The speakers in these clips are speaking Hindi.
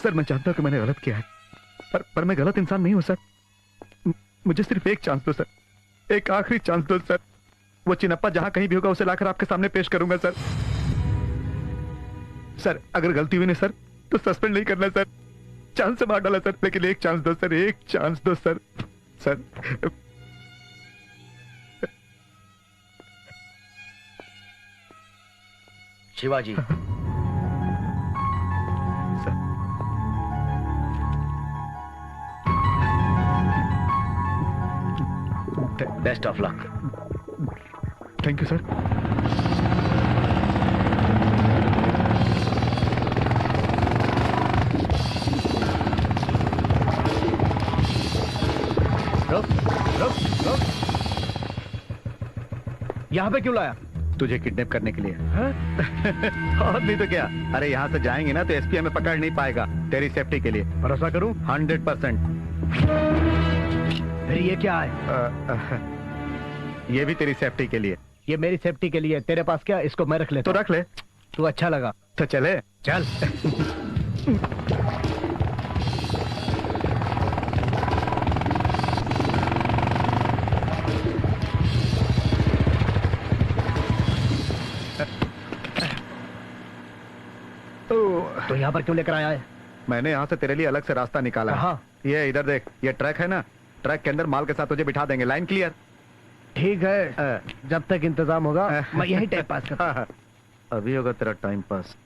सर मैं जानता हूं कि मैंने गलत किया है, पर मैं गलत इंसान नहीं हूं सर। मुझे सिर्फ एक चांस दो सर, एक आखिरी चांस दो सर। वो चिनप्पा जहां कहीं भी होगा उसे लाकर आपके सामने पेश करूंगा सर। सर अगर गलती हुई नहीं सर तो सस्पेंड नहीं करना सर, चांस से मार डाला सर, लेकिन एक चांस दो सर, एक चांस दो sir. Sir Shivaji, best of luck. Thank you sir. रुक रुक रुक, यहाँ पे क्यों लाया? तुझे किडनैप करने के लिए। और नहीं तो क्या। अरे यहाँ से जाएंगे ना तो एसपी हमें पकड़ नहीं पाएगा, तेरी सेफ्टी के लिए। भरोसा करूं? 100%। फिर ये क्या है? ये भी तेरी सेफ्टी के लिए। ये मेरी सेफ्टी के लिए। तेरे पास क्या? इसको मैं रख लेता। तो रख ले। तू अच्छा लगा तो चले। चल। तो यहाँ पर क्यों लेकर आया है? मैंने यहाँ से तेरे लिए अलग से रास्ता निकाला है। ये इधर देख, ये ट्रक है ना, ट्रक के अंदर माल के साथ तुझे बिठा देंगे। Line clear? ठीक है, जब तक इंतजाम होगा मैं यही टाइम पास करता। अभी होगा तेरा टाइम पास।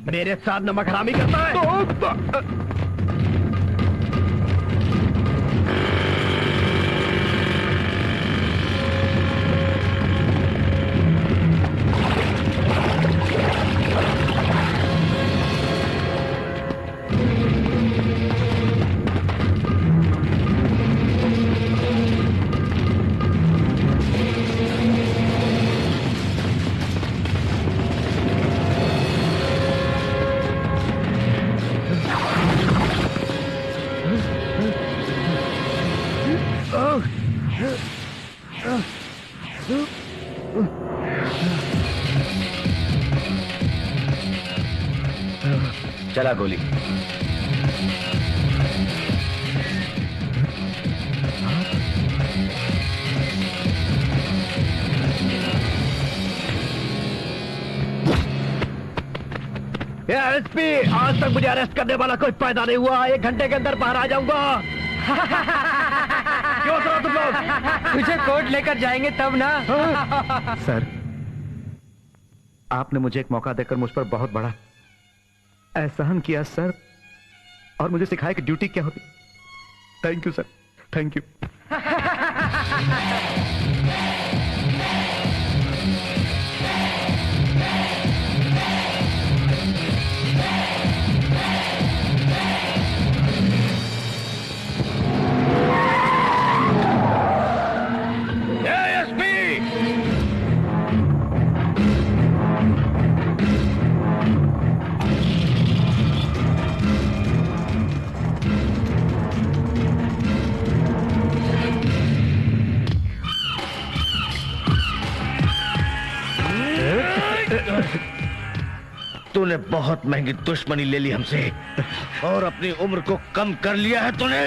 मेरे साथ नमक हरामी करता है? चला गोली। एसपी, आज तक मुझे अरेस्ट करने वाला कोई पैदा नहीं हुआ। 1 घंटे के अंदर बाहर आ जाऊंगा। क्यों सर तुम लोग? तुझे कोर्ट लेकर जाएंगे तब ना। सर, आपने मुझे एक मौका देकर मुझ पर बहुत बड़ा एहसान किया सर, और मुझे सिखाया कि ड्यूटी क्या होती। Thank you sir, thank you. तूने बहुत महंगी दुश्मनी ले ली हमसे और अपनी उम्र को कम कर लिया है तूने।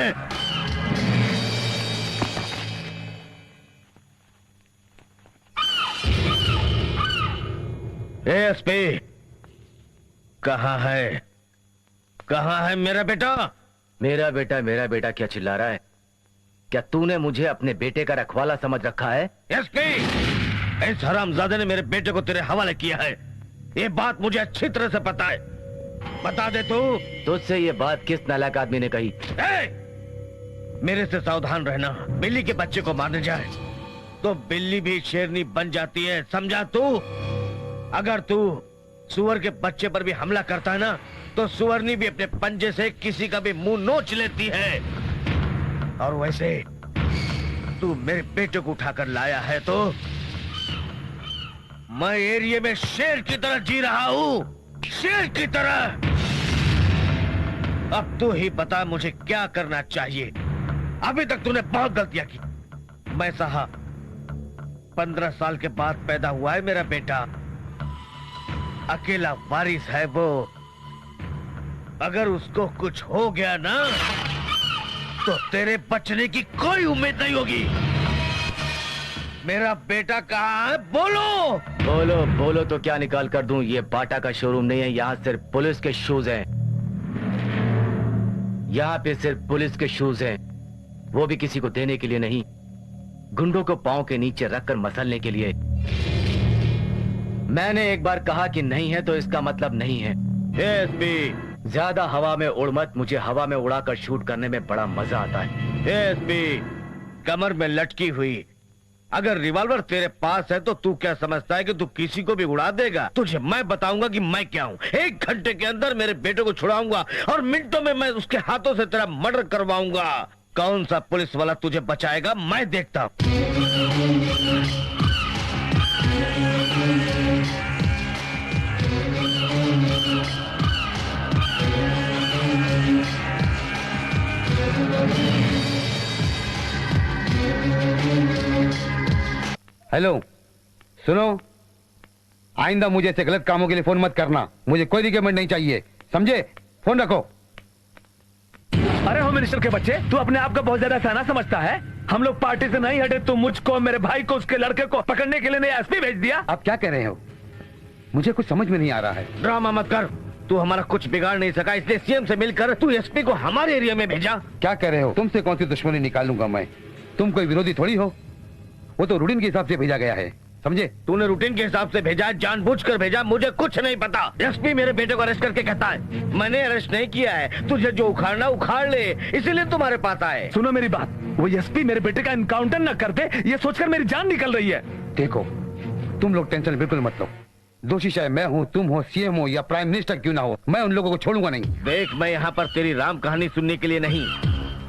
एएसपी, कहाँ है मेरा बेटा? मेरा बेटा क्या चिल्ला रहा है? क्या तूने मुझे अपने बेटे का रखवाला समझ रखा है? एएसपी, इस हरामजादे ने मेरे बेटे को तेरे हवाले किया है। ये बात मुझे अच्छी तरह से पता है। बता दे तू। तुझसे ये बात किस नालायक आदमी ने कही? मेरे से सावधान रहना। बिल्ली के बच्चे को मारने जाए तो बिल्ली भी शेरनी बन जाती है, समझा तू? अगर तू सुअर के बच्चे पर भी हमला करता है ना तो सुअरनी भी अपने पंजे से किसी का भी मुंह नोच लेती है। और वैसे तू मेरे बेटे को उठाकर लाया है तो मैं एरिया में शेर की तरह जी रहा हूं। शेर की तरह। अब तू ही बता मुझे क्या करना चाहिए। अभी तक तूने बहुत गलतियां की। मैं साहब 15 साल के बाद पैदा हुआ है मेरा बेटा, अकेला वारिस है वो। अगर उसको कुछ हो गया ना तो तेरे बचने की कोई उम्मीद नहीं होगी। मेरा बेटा कहाँ है? बोलो। बोलो बोलो तो क्या निकाल कर दूं? ये बाटा का शोरूम नहीं है, यहाँ सिर्फ पुलिस के शूज हैं। यहाँ पे सिर्फ पुलिस के शूज हैं, वो भी किसी को देने के लिए नहीं, गुंडों को पांव के नीचे रखकर मसलने के लिए। मैंने एक बार कहा कि नहीं है तो इसका मतलब नहीं है। एसपी ज्यादा हवा में उड़ मत, मुझे हवा में उड़ाकर शूट करने में बड़ा मजा आता है। एसपी कमर में लटकी हुई अगर रिवॉल्वर तेरे पास है तो तू क्या समझता है कि तू किसी को भी उड़ा देगा? तुझे मैं बताऊंगा कि मैं क्या हूँ। 1 घंटे के अंदर मेरे बेटे को छुड़ाऊंगा और मिनटों में मैं उसके हाथों से तेरा मर्डर करवाऊंगा। कौन सा पुलिस वाला तुझे बचाएगा मैं देखता हूँ। हेलो, सुनो, आइंदा मुझे ऐसे गलत कामों के लिए फोन मत करना। मुझे कोई रिकमेंड नहीं चाहिए, समझे? फोन रखो। अरे होम मिनिस्टर के बच्चे, तू अपने आप को बहुत ज्यादा सहना समझता है। हम लोग पार्टी से नहीं हटे, तू मुझको, मेरे भाई को, उसके लड़के को पकड़ने के लिए नहीं एसपी भेज दिया। आप क्या कह रहे हो? मुझे कुछ समझ में नहीं आ रहा है। ड्रामा मत कर। तू हमारा कुछ बिगाड़ नहीं सका, इसलिए सीएम से मिलकर तू एसपी को हमारे एरिया में भेजा। क्या कह रहे हो? तुमसे कौन सी दुश्मनी निकालूंगा मैं? तुम कोई विरोधी थोड़ी हो। वो तो रूटीन के हिसाब से भेजा गया है, समझे? तूने रूटीन के हिसाब से भेजा, जानबूझकर भेजा, मुझे कुछ नहीं पता। एसपी मेरे बेटे को अरेस्ट करके कहता है मैंने अरेस्ट नहीं किया है, तुझे जो उखाड़ना उखाड़ ले, इसीलिए तुम्हारे पास आए। सुनो मेरी बात, वो एसपी मेरे बेटे का एनकाउंटर न करते, ये सोचकर मेरी जान निकल रही है। देखो, तुम लोग टेंशन बिल्कुल मत लो। दोषी चाहे मैं हूँ, तुम हो, सीएम हो या प्राइम मिनिस्टर क्यों ना हो, मैं उन लोगों को छोड़ूंगा नहीं। देख, मैं यहाँ पर तेरी राम कहानी सुनने के लिए नहीं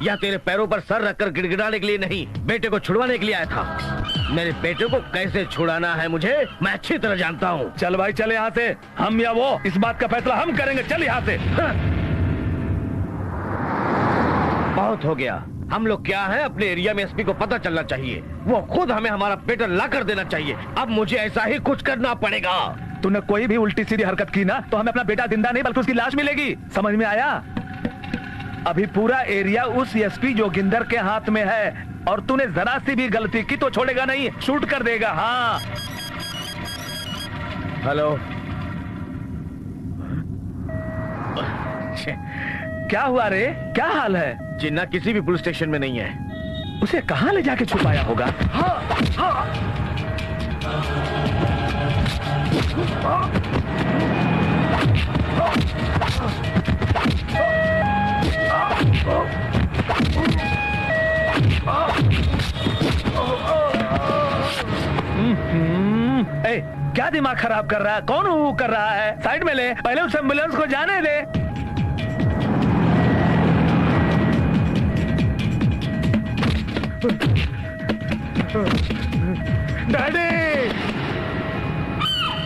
या तेरे पैरों पर सर रखकर गिड़गिड़ाने के लिए नहीं, बेटे को छुड़वाने के लिए आया था। मेरे बेटे को कैसे छुड़ाना है मुझे मैं अच्छी तरह जानता हूँ। चल भाई, चले यहाँ से। हम या वो, इस बात का फैसला हम करेंगे। चल यहाँ से। बहुत हो गया। हम लोग क्या है, अपने एरिया में एसपी को पता चलना चाहिए। वो खुद हमें हमारा बेटा ला कर देना चाहिए। अब मुझे ऐसा ही कुछ करना पड़ेगा। तूने कोई भी उल्टी सीधी हरकत की ना तो हमें अपना बेटा जिंदा नहीं बल्कि उसकी लाश मिलेगी। समझ में आया? अभी पूरा एरिया उस एसपी जोगिंदर के हाथ में है और तूने जरा सी भी गलती की तो छोड़ेगा नहीं, शूट कर देगा। हाँ। हेलो। क्या हुआ रे? क्या हाल है? जिन्ना किसी भी पुलिस स्टेशन में नहीं है। उसे कहाँ ले जाके छुपाया होगा? हाँ, हाँ। ए, क्या दिमाग खराब कर रहा है? कौन वो कर रहा है? साइड में ले, पहले उस एम्बुलेंस को जाने दे। डैडी!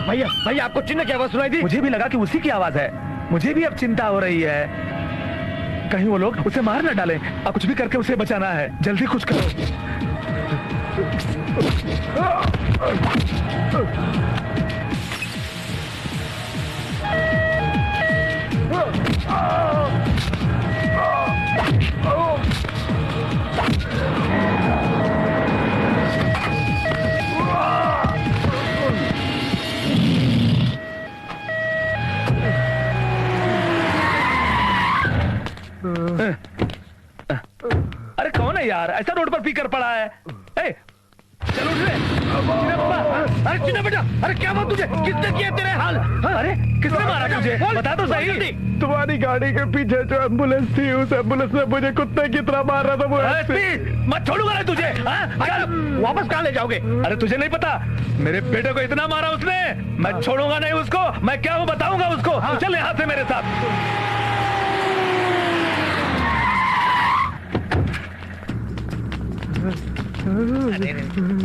भैया, भैया, आपको चिन्ह की आवाज सुनाई दी? मुझे भी लगा कि उसी की आवाज है। मुझे भी अब चिंता हो रही है, कहीं वो लोग उसे मार न डालें। अब कुछ भी करके उसे बचाना है। जल्दी कुछ करो। अरे कौन है यार, ऐसा रोड पर पीकर पड़ा है? ए, चल उठ रे। अरे चिन्ना बेटा, अरे क्या बात तुझे? किसने किया तेरे हाल? अरे किसने मारा तुझे? बता तो सही। तुम्हारी गाड़ी के पीछे जो एम्बुलेंस थी, उस एम्बुलेंस ने मुझे कुत्ते की तरह मार रहा था। वो मत छोड़ूंगा ना तुझे। वापस कहाँ ले जाओगे? अरे तुझे नहीं पता, मेरे बेटे को इतना मारा उसने, मैं छोड़ूंगा नहीं उसको। मैं क्या हूँ बताऊंगा उसको। चल यहाँ से मेरे साथ।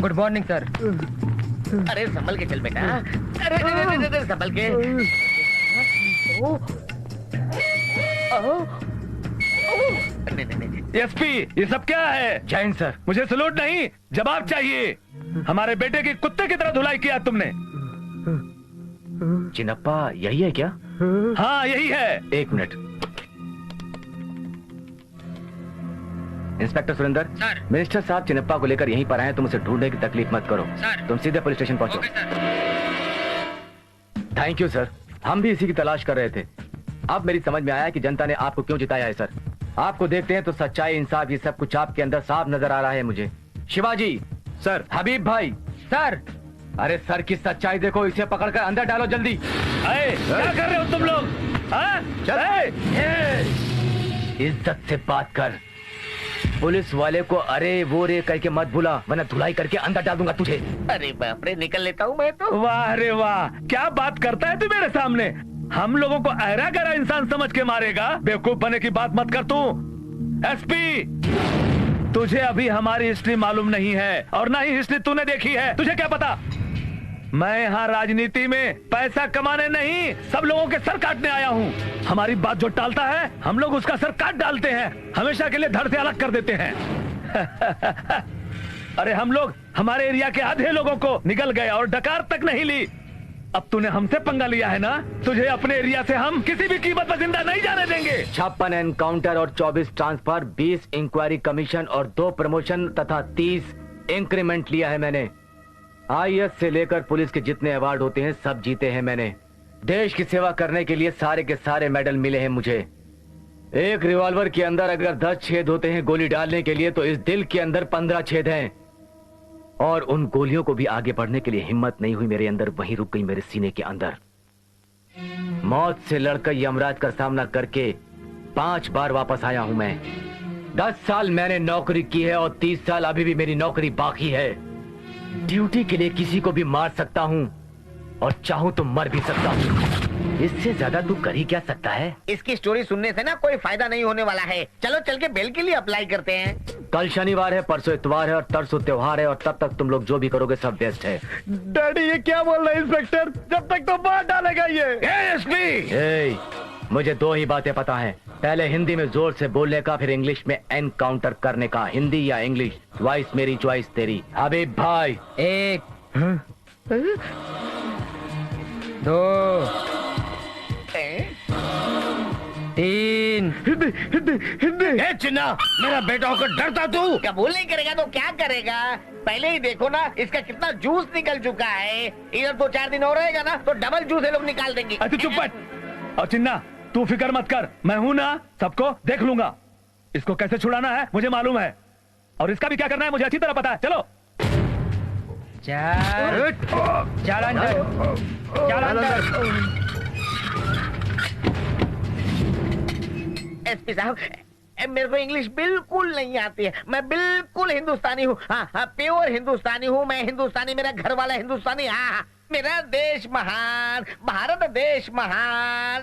Good morning sir. अरे संभल के चल बेटा। अरे संभल के। एसपी, ये सब क्या है? जैन सर। मुझे सलूट नहीं, जवाब चाहिए। हमारे बेटे की कुत्ते की तरह धुलाई किया तुमने। चिनप्पा यही है क्या? हाँ यही है। एक minute. Inspector Surendra. Sir. Minister साहब चिनप्पा को लेकर यहीं पर आए, तुम उसे ढूंढने की तकलीफ मत करो। सर। तुम सीधे पुलिस स्टेशन पहुंचो। Okay sir. Thank you sir, हम भी इसी की तलाश कर रहे थे। अब मेरी समझ में आया कि जनता ने आपको क्यों जिताया है सर। आपको देखते हैं तो सच्चाई, इंसाफ, ये सब कुछ आपके अंदर साफ नजर आ रहा है मुझे। शिवाजी सर। हबीब भाई सर। अरे सर की सच्चाई देखो, इसे पकड़कर अंदर डालो जल्दी। क्या कर रहे हो तुम लोग? इज्जत से बात कर। पुलिस वाले को अरे वो रे करके मत भूला, वरना धुलाई करके अंदर डाल दूंगा तुझे। अरे बाप रे, निकल लेता हूँ मैं तो। वाह रे वाह, क्या बात करता है तू मेरे सामने। हम लोगों को अहरा गहरा इंसान समझ के मारेगा? बेवकूफ बने की बात मत कर तू। एसपी, तुझे अभी हमारी हिस्ट्री मालूम नहीं है और ना ही हिस्ट्री तूने देखी है। तुझे क्या पता? मैं यहाँ राजनीति में पैसा कमाने नहीं, सब लोगों के सर काटने आया हूँ। हमारी बात जो टालता है, हम लोग उसका सर काट डालते हैं, हमेशा के लिए धड़ से अलग कर देते हैं। अरे हम लोग हमारे एरिया के आधे लोगों को निकल गए और डकार तक नहीं ली। अब तूने हमसे पंगा लिया है ना, तुझे अपने एरिया से हम किसी भी कीमत पर जिंदा नहीं जाने देंगे। 56 एनकाउंटर और 24 ट्रांसफर, 20 इंक्वायरी कमीशन और 2 प्रमोशन तथा 30 इंक्रीमेंट लिया है मैंने। आईएएस से लेकर पुलिस के जितने अवार्ड होते हैं सब जीते हैं मैंने। देश की सेवा करने के लिए सारे के सारे मेडल मिले हैं मुझे। एक रिवॉल्वर के अंदर अगर 10 छेद होते हैं गोली डालने के लिए, तो इस दिल के अंदर 15 छेद हैं। और उन गोलियों को भी आगे बढ़ने के लिए हिम्मत नहीं हुई मेरे अंदर, वहीं रुक गई मेरे सीने के अंदर। मौत से लड़कर यमराज का सामना करके 5 बार वापस आया हूं मैं। 10 साल मैंने नौकरी की है और 30 साल अभी भी मेरी नौकरी बाकी है। ड्यूटी के लिए किसी को भी मार सकता हूं और चाहूं तो मर भी सकता हूं। इससे ज्यादा तू कर ही क्या सकता है? इसकी स्टोरी सुनने से ना कोई फायदा नहीं होने वाला है। चलो चल के बेल के लिए अप्लाई करते हैं। कल शनिवार है, परसों इतवार है और तरसों त्योहार है, और तब तक तुम लोग जो भी करोगे सब बेस्ट है। डैडी ये क्या बोल रहे हैं इंस्पेक्टर? जब तक तो मार डालेगा ये। एसपी, मुझे 2 ही बातें पता है, पहले हिंदी में जोर से बोलने का, फिर इंग्लिश में एनकाउंटर करने का। हिंदी या इंग्लिश, च्वाइस मेरी च्वाइस तेरी। हबीब भाई। 1 2 3। ए चिन्ना, मेरा बेटा होकर डरता तू? कबूल नहीं करेगा तो क्या करेगा? पहले ही देखो ना इसका कितना जूस निकल चुका है। इधर 2-4 दिन और रहेगा ना तो डबल जूस ये लोग निकाल देंगे। तू चुप बैठ। और चिन्ना, तू फिक्र मत कर, मैं हूं ना, सबको देख लूंगा। इसको कैसे छुड़ाना है मुझे मालूम है, और इसका भी क्या करना है मुझे अच्छी तरह पता है। चलो 4 चल अंदर, चल अंदर। एसपी साहब, मेरे को इंग्लिश बिल्कुल नहीं आती है। मैं बिल्कुल हिंदुस्तानी हूँ। हाँ हाँ, प्योर हिंदुस्तानी हूँ मैं। हिंदुस्तानी, मेरा घर वाला हिंदुस्तानी। हाँ हाँ, मेरा देश महान, भारत देश महान।